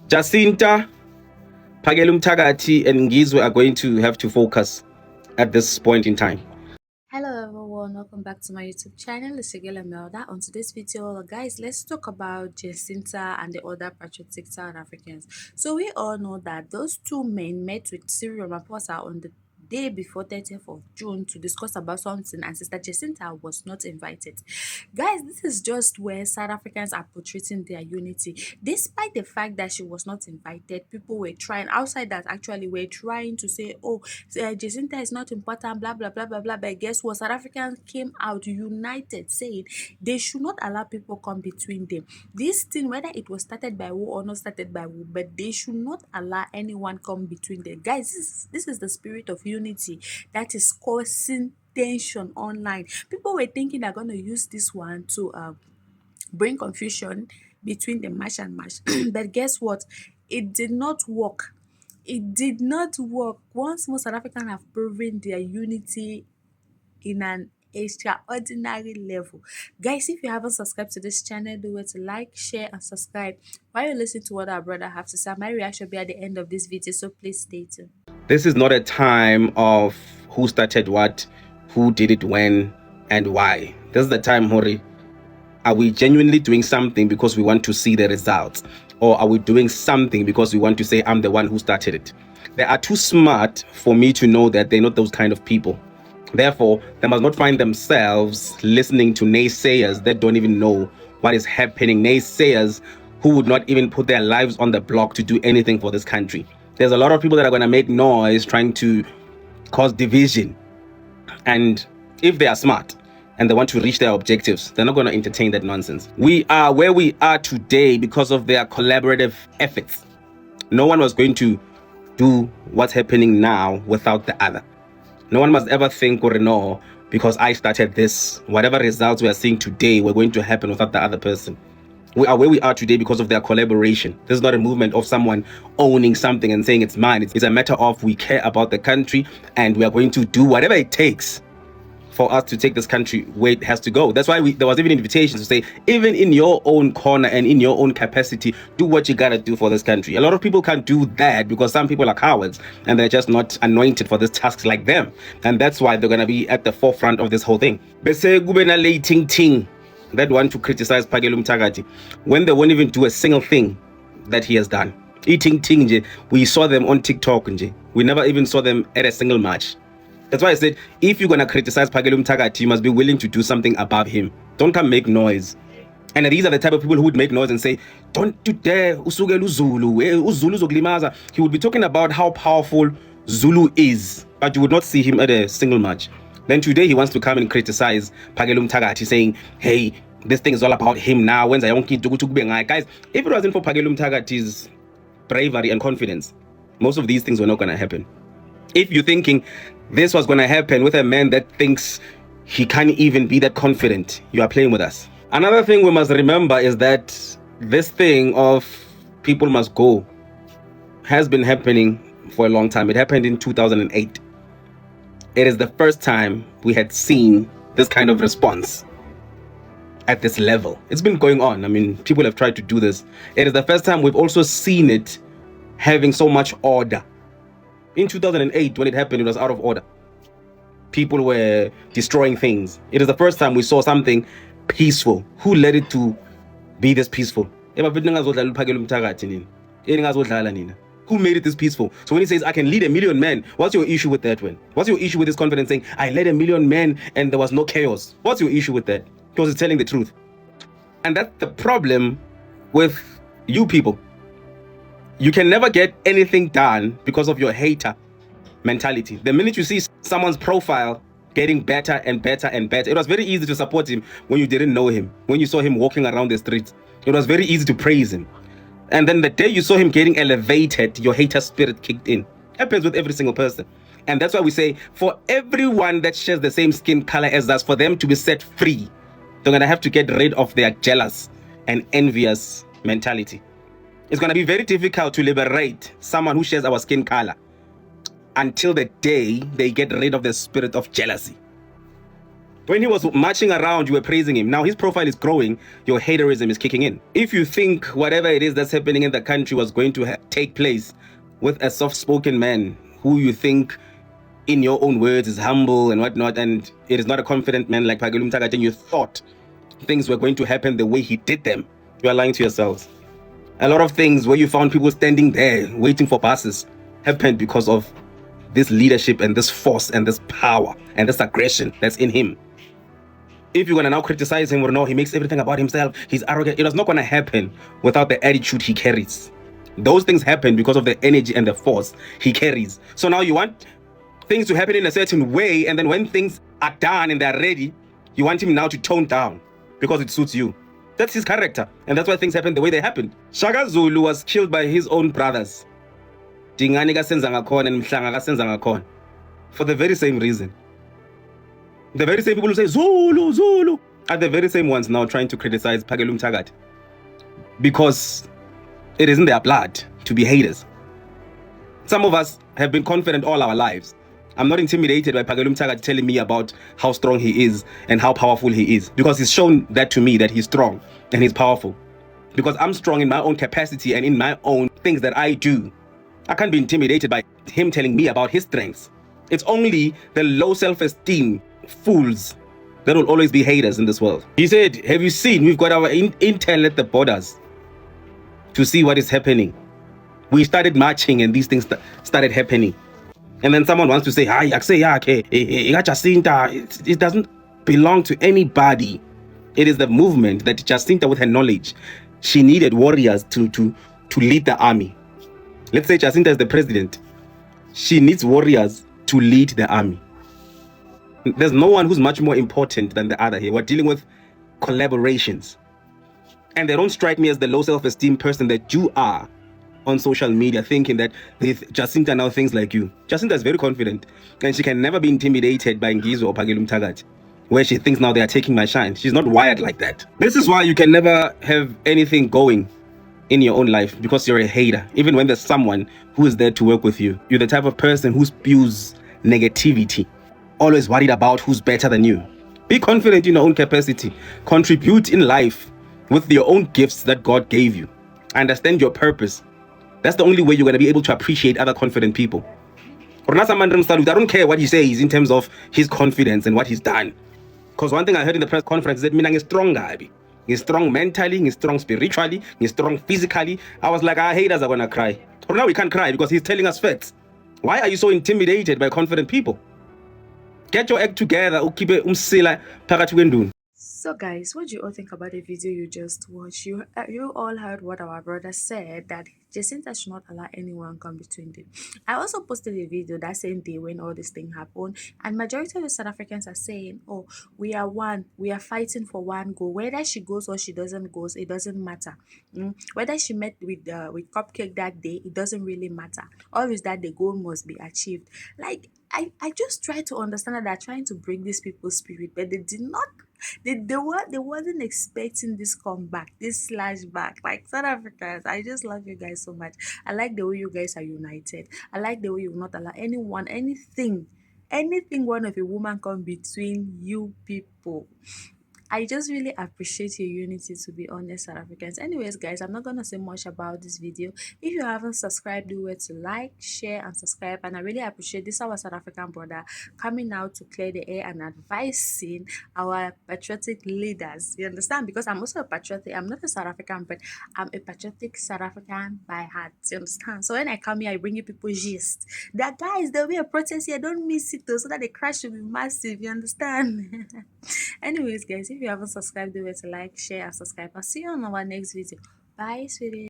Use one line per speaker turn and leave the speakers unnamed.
Jacinta, Phakel Umthakathi, and Ngizwe are going to have to focus at this point in time.
Hello everyone, welcome back to my YouTube channel. It's Shigela Melda. On today's video, guys, let's talk about Jacinta and the other patriotic South Africans. So we all know that those two men met with Cyril Ramaphosa on the day before 30th of June to discuss about something, and Sister Jacinta was not invited. Guys, this is just where South Africans are portraying their unity. Despite the fact that she was not invited, people were trying, outside that actually were trying to say, oh, Jacinta is not important, blah, blah, blah, blah, blah. But guess what? South Africans came out united saying they should not allow people come between them. This thing, whether it was started by who or not started by who, but they should not allow anyone come between them. Guys, this is the spirit of unity that is causing tension online. People were thinking they're going to use this one to bring confusion between the march and march. But guess what? It did not work. It did not work. Once more, South Africans have proven their unity in an extraordinary level. Guys, if you haven't subscribed to this channel, do it, like, share, and subscribe. While you listen to what our brother have to say, my reaction will be at the end of this video, so please stay tuned.
This is not a time of who started what, who did it when, and why. This is the time, Hori. Are we genuinely doing something because we want to see the results? Or are we doing something because we want to say, I'm the one who started it? They are too smart for me to know that they're not those kind of people. Therefore, they must not find themselves listening to naysayers that don't even know what is happening. Naysayers who would not even put their lives on the block to do anything for this country. There's a lot of people that are going to make noise trying to cause division. And if they are smart and they want to reach their objectives, they're not going to entertain that nonsense. We are where we are today because of their collaborative efforts. No one was going to do what's happening now without the other. No one must ever think, or no, because I started this, whatever results we are seeing today were going to happen without the other person. We are where we are today because of their collaboration. This is not a movement of someone owning something and saying it's mine. It's a matter of we care about the country and we are going to do whatever it takes for us to take this country where it has to go. That's why there was even invitations to say, even in your own corner and in your own capacity, do what you gotta do for this country. A lot of people can't do that because some people are cowards and they're just not anointed for this task like them. And that's why they're gonna be at the forefront of this whole thing. Bese kube na le ting that want to criticize Phakel Umthakathi when they won't even do a single thing that he has done. Eating ting nje, we saw them on TikTok nje. We never even saw them at a single match. That's why I said, if you're going to criticize Phakel Umthakathi, you must be willing to do something above him. Don't come make noise. And these are the type of people who would make noise and say, don't do dare, usukela uZulu, uZulu uzokulimaza. He would be talking about how powerful Zulu is, but you would not see him at a single match. Then today he wants to come and criticize Phakel Umthakathi, saying, hey, this thing is all about him now. Guys, if it wasn't for Phakel Umthakathi's bravery and confidence, most of these things were not going to happen. If you're thinking this was going to happen with a man that thinks he can't even be that confident, you are playing with us. Another thing we must remember is that this thing of people must go has been happening for a long time. It happened in 2008. It is the first time we had seen this kind of response at this level. It's been going on. I mean, people have tried to do this. It is the first time we've also seen it having so much order. In 2008, when it happened, it was out of order. People were destroying things. It is the first time we saw something peaceful. Who led it to be this peaceful? Who made it this peaceful? So when he says, I can lead 1 million men, what's your issue with that one? What's your issue with his confidence saying, I led 1 million men and there was no chaos? What's your issue with that? Because he's telling the truth. And that's the problem with you people. You can never get anything done because of your hater mentality. The minute you see someone's profile getting better and better and better, it was very easy to support him when you didn't know him. When you saw him walking around the streets, it was very easy to praise him. And then the day you saw him getting elevated, your hater spirit kicked in. Happens with every single person. And that's why we say, for everyone that shares the same skin color as us, for them to be set free, they're going to have to get rid of their jealous and envious mentality. It's going to be very difficult to liberate someone who shares our skin color until the day they get rid of the spirit of jealousy. When he was marching around, you were praising him. Now his profile is growing, your haterism is kicking in. If you think whatever it is that's happening in the country was going to take place with a soft-spoken man who you think, in your own words, is humble and whatnot, and it is not a confident man like Phakel Umthakathi, and you thought things were going to happen the way he did them, you are lying to yourselves. A lot of things where you found people standing there waiting for buses happened because of this leadership and this force and this power and this aggression that's in him. If you're going to now criticize him or no, he makes everything about himself, he's arrogant, it is not going to happen without the attitude he carries. Those things happen because of the energy and the force he carries. So now you want things to happen in a certain way, and then when things are done and they're ready, you want him now to tone down because it suits you. That's his character, and that's why things happen the way they happened. Shaka Zulu was killed by his own brothers. Dingani kasenza ngakhona and Mhlanga kasenza ngakhona. For the very same reason. The very same people who say Zulu, Zulu are the very same ones now trying to criticize Phakel Umthakathi. Because it isn't their blood to be haters. Some of us have been confident all our lives. I'm not intimidated by Phakel Umthakathi telling me about how strong he is and how powerful he is. Because he's shown that to me, that he's strong and he's powerful. Because I'm strong in my own capacity and in my own things that I do. I can't be intimidated by him telling me about his strengths. It's only the low self-esteem fools that will always be haters in this world. He said, have you seen, we've got our intel at the borders to see what is happening. We started marching and these things started happening. And then someone wants to say, hi, Jacinta. It doesn't belong to anybody. It is the movement that Jacinta, with her knowledge, she needed warriors to lead the army. Let's say Jacinta is the president. She needs warriors to lead the army. There's no one who's much more important than the other here. We're dealing with collaborations. And they don't strike me as the low self-esteem person that you are on social media, thinking that Jacinta now thinks like you. Jacinta is very confident, and she can never be intimidated by Ngizwe or Phakel Umthakathi, where she thinks now they are taking my shine. She's not wired like that. This is why you can never have anything going in your own life, because you're a hater. Even when there's someone who is there to work with you, you're the type of person who spews negativity, always worried about who's better than you. Be confident in your own capacity. Contribute in life with your own gifts that God gave you. Understand your purpose. That's the only way you're going to be able to appreciate other confident people. I don't care what he says in terms of his confidence and what he's done. Because one thing I heard in the press conference is that Mina is strong, guy. He's strong mentally, he's strong spiritually, he's strong physically. I was like, our haters are going to cry. But now we can't cry because he's telling us facts. Why are you so intimidated by confident people? Get your act together.
So guys, what do you all think about the video you just watched? You all heard what our brother said, that Jacinta should not allow anyone come between them. I also posted a video that same day when all this thing happened, and majority of the South Africans are saying, oh, we are one, we are fighting for one goal. Whether she goes or she doesn't go, it doesn't matter. Whether she met with Cupcake that day, it doesn't really matter. Always that the goal must be achieved. Like I just try to understand that they're trying to break these people's spirit, but they did not. They wasn't expecting this comeback, this slashback. Like South Africans, I just love you guys so much. I like the way you guys are united. I like the way you will not allow anyone, anything one of a woman come between you people. I just really appreciate your unity, to be honest, South Africans. Anyways, guys, I'm not gonna say much about this video. If you haven't subscribed, do it to like, share, and subscribe. And I really appreciate this our South African brother coming out to clear the air and advising our patriotic leaders. You understand? Because I'm also a patriotic. I'm not a South African, but I'm a patriotic South African by heart. You understand? So when I come here, I bring you people gist. That guys, there'll be a protest here. Don't miss it though, so that the crash will be massive. You understand? Anyways, guys, if you haven't subscribed, do it to like, share, and subscribe. I'll see you on our next video. Bye, sweetie.